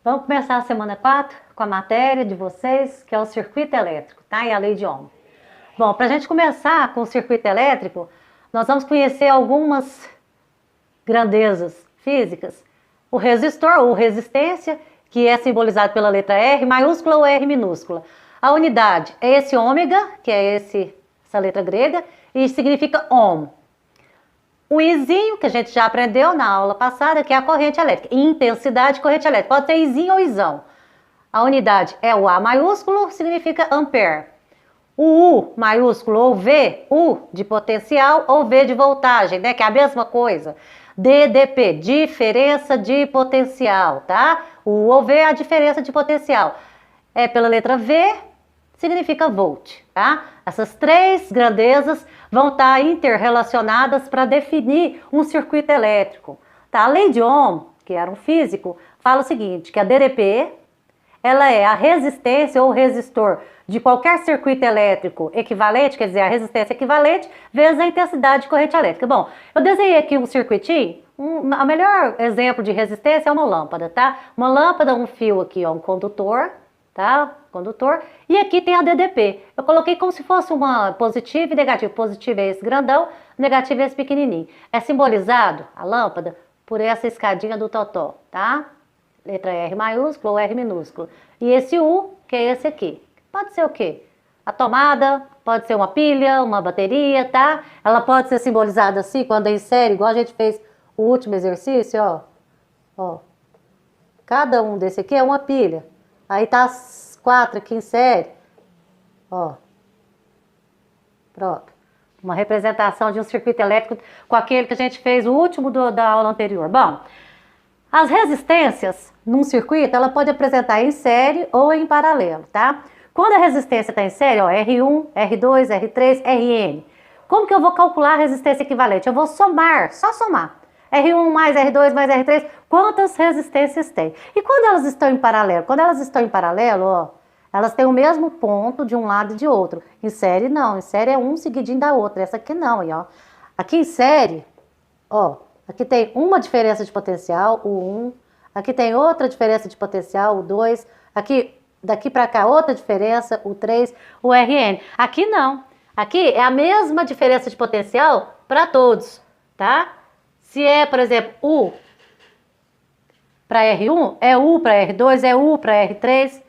Vamos começar a semana 4 com a matéria de vocês, que é o circuito elétrico, tá? E a lei de Ohm. Bom, para a gente começar com o circuito elétrico, nós vamos conhecer algumas grandezas físicas. O resistor, ou resistência, que é simbolizado pela letra R maiúscula ou R minúscula. A unidade é esse ômega, que é essa letra grega, e significa ohm. O Izinho, que a gente já aprendeu na aula passada, que é a corrente elétrica. Intensidade de corrente elétrica. Pode ser Izinho ou Izão. A unidade é o A maiúsculo, significa ampere. O U maiúsculo ou V, U de potencial ou V de voltagem, né? Que é a mesma coisa. DDP, diferença de potencial, tá? O U ou V é a diferença de potencial. É pela letra V, significa volt, tá? Essas três grandezas vão estar interrelacionadas para definir um circuito elétrico. Tá? A lei de Ohm, que era um físico, fala o seguinte, que a DDP, ela é a resistência ou resistor de qualquer circuito elétrico equivalente, quer dizer, a resistência equivalente, vezes a intensidade de corrente elétrica. Bom, eu desenhei aqui um circuitinho, o melhor exemplo de resistência é uma lâmpada, tá? Uma lâmpada, um fio aqui, ó, um condutor, tá? Condutor, e aqui tem a DDP. Eu coloquei como se fosse uma positiva e negativa. Positivo é esse grandão, negativo é esse pequenininho. É simbolizado, a lâmpada, por essa escadinha do totó, tá? Letra R maiúscula ou R minúscula. E esse U, que é esse aqui. Pode ser o quê? A tomada, pode ser uma pilha, uma bateria, tá? Ela pode ser simbolizada assim, quando é em série, igual a gente fez o último exercício, ó. Ó. Cada um desse aqui é uma pilha. Aí tá as 4 aqui em série. Ó. Pronto. Uma representação de um circuito elétrico com aquele que a gente fez o último da aula anterior. Bom, as resistências num circuito, ela pode apresentar em série ou em paralelo, tá? Quando a resistência está em série, ó, R1, R2, R3, Rn. Como que eu vou calcular a resistência equivalente? Eu vou somar, só somar. R1 mais R2 mais R3, quantas resistências tem? E quando elas estão em paralelo? Quando elas estão em paralelo, ó, elas têm o mesmo ponto de um lado e de outro. Em série não, em série é um seguidinho da outra, essa aqui não, ó. Aqui em série, ó, aqui tem uma diferença de potencial, o 1, aqui tem outra diferença de potencial, o 2, aqui, daqui para cá outra diferença, o 3, o Rn. Aqui não, aqui é a mesma diferença de potencial para todos, tá? Se é, por exemplo, U para R1, é U para R2, é U para R3. Isso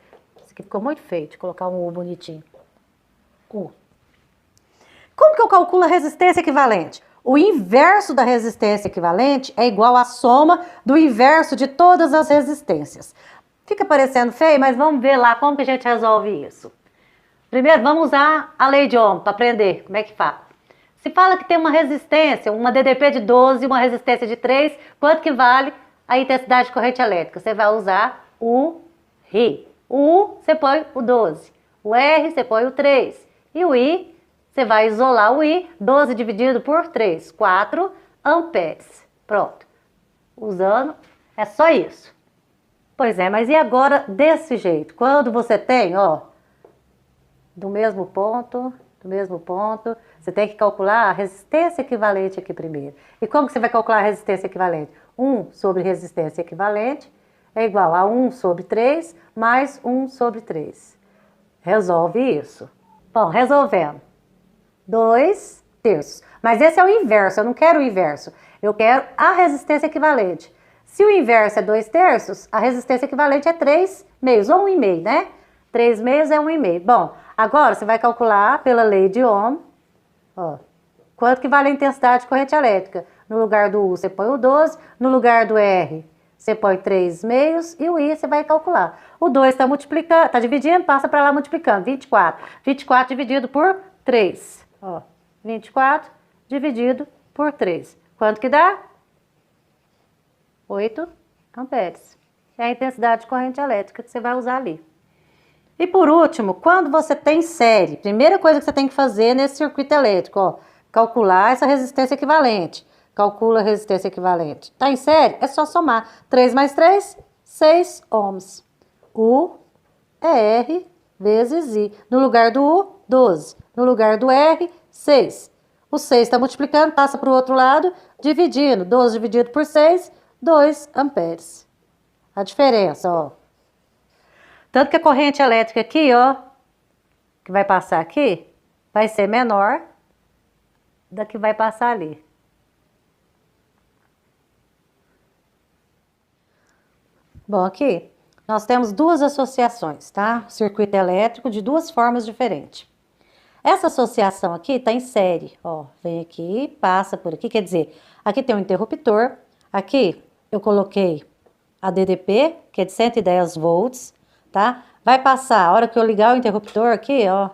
aqui ficou muito feio de colocar um U bonitinho. U. Como que eu calculo a resistência equivalente? O inverso da resistência equivalente é igual à soma do inverso de todas as resistências. Fica parecendo feio, mas vamos ver lá como que a gente resolve isso. Primeiro, vamos usar a lei de Ohm para aprender como é que faz. Se fala que tem uma resistência, uma DDP de 12 e uma resistência de 3, quanto que vale a intensidade de corrente elétrica? Você vai usar o R. O U, você põe o 12. O R, você põe o 3. E o I, você vai isolar o I, 12 dividido por 3, 4 amperes. Pronto. Usando, é só isso. Pois é, mas e agora desse jeito? Quando você tem, ó, do mesmo ponto, você tem que calcular a resistência equivalente aqui primeiro. E como que você vai calcular a resistência equivalente? 1 sobre resistência equivalente é igual a 1 sobre 3 mais 1 sobre 3. Resolve isso. Bom, resolvendo. 2 terços. Mas esse é o inverso, eu não quero o inverso. Eu quero a resistência equivalente. Se o inverso é 2 terços, a resistência equivalente é 3 meios, ou 1,5, né? 3 meios é 1,5. Bom, agora você vai calcular pela lei de Ohm, ó, quanto que vale a intensidade de corrente elétrica. No lugar do U você põe o 12, no lugar do R você põe 3 meios e o I você vai calcular. O 2 está multiplicando, está dividindo, passa para lá multiplicando, 24. 24 dividido por 3, ó, 24 dividido por 3. Quanto que dá? 8 amperes. É a intensidade de corrente elétrica que você vai usar ali. E por último, quando você tem série, primeira coisa que você tem que fazer nesse circuito elétrico, ó, calcular essa resistência equivalente. Calcula a resistência equivalente. Tá em série? É só somar. 3 mais 3, 6 ohms. U é R vezes I. No lugar do U, 12. No lugar do R, 6. O 6 está multiplicando, passa para o outro lado, dividindo. 12 dividido por 6, 2 amperes. A diferença, ó. Tanto que a corrente elétrica aqui, ó, que vai passar aqui, vai ser menor da que vai passar ali. Bom, aqui nós temos duas associações, tá? Circuito elétrico de duas formas diferentes. Essa associação aqui está em série, ó, vem aqui, passa por aqui, quer dizer, aqui tem um interruptor, aqui eu coloquei a DDP, que é de 110 volts, tá? Vai passar, a hora que eu ligar o interruptor aqui, ó,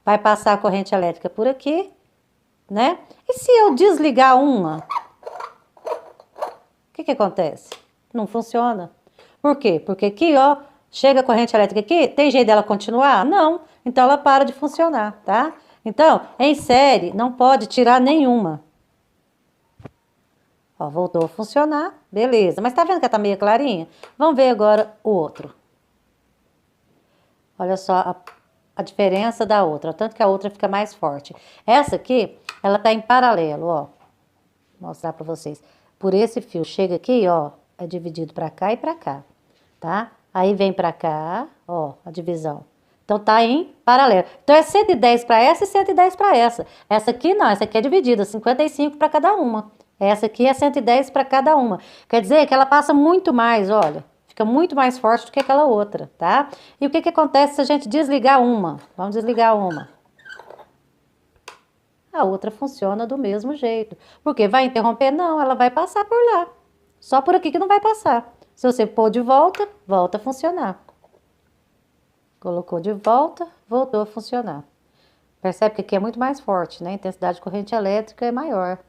vai passar a corrente elétrica por aqui, né? E se eu desligar uma, o que acontece? Não funciona. Por quê? Porque aqui, ó, chega a corrente elétrica aqui, tem jeito dela continuar? Não. Então ela para de funcionar, tá? Então, em série, não pode tirar nenhuma. Ó, voltou a funcionar, beleza. Mas tá vendo que ela tá meio clarinha? Vamos ver agora o outro. Olha só a diferença da outra, tanto que a outra fica mais forte. Essa aqui, ela tá em paralelo, ó. Vou mostrar pra vocês. Por esse fio, chega aqui, ó, é dividido pra cá e pra cá, tá? Aí vem pra cá, ó, a divisão. Então tá em paralelo. Então é 110 para essa e 110 para essa. Essa aqui não, essa aqui é dividida, 55 para cada uma. Essa aqui é 110 para cada uma. Quer dizer que ela passa muito mais, olha. Fica muito mais forte do que aquela outra, tá? E o que acontece se a gente desligar uma? Vamos desligar uma. A outra funciona do mesmo jeito. Porque vai interromper? Não, ela vai passar por lá. Só por aqui que não vai passar. Se você pôr de volta, volta a funcionar. Colocou de volta, voltou a funcionar. Percebe que aqui é muito mais forte, né? A intensidade de corrente elétrica é maior.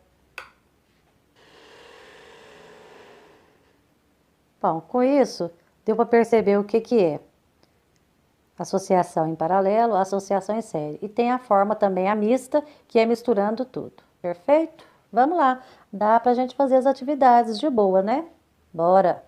Bom, com isso, deu para perceber o que é associação em paralelo, associação em série. E tem a forma também, a mista, que é misturando tudo. Perfeito? Vamos lá. Dá pra gente fazer as atividades de boa, né? Bora!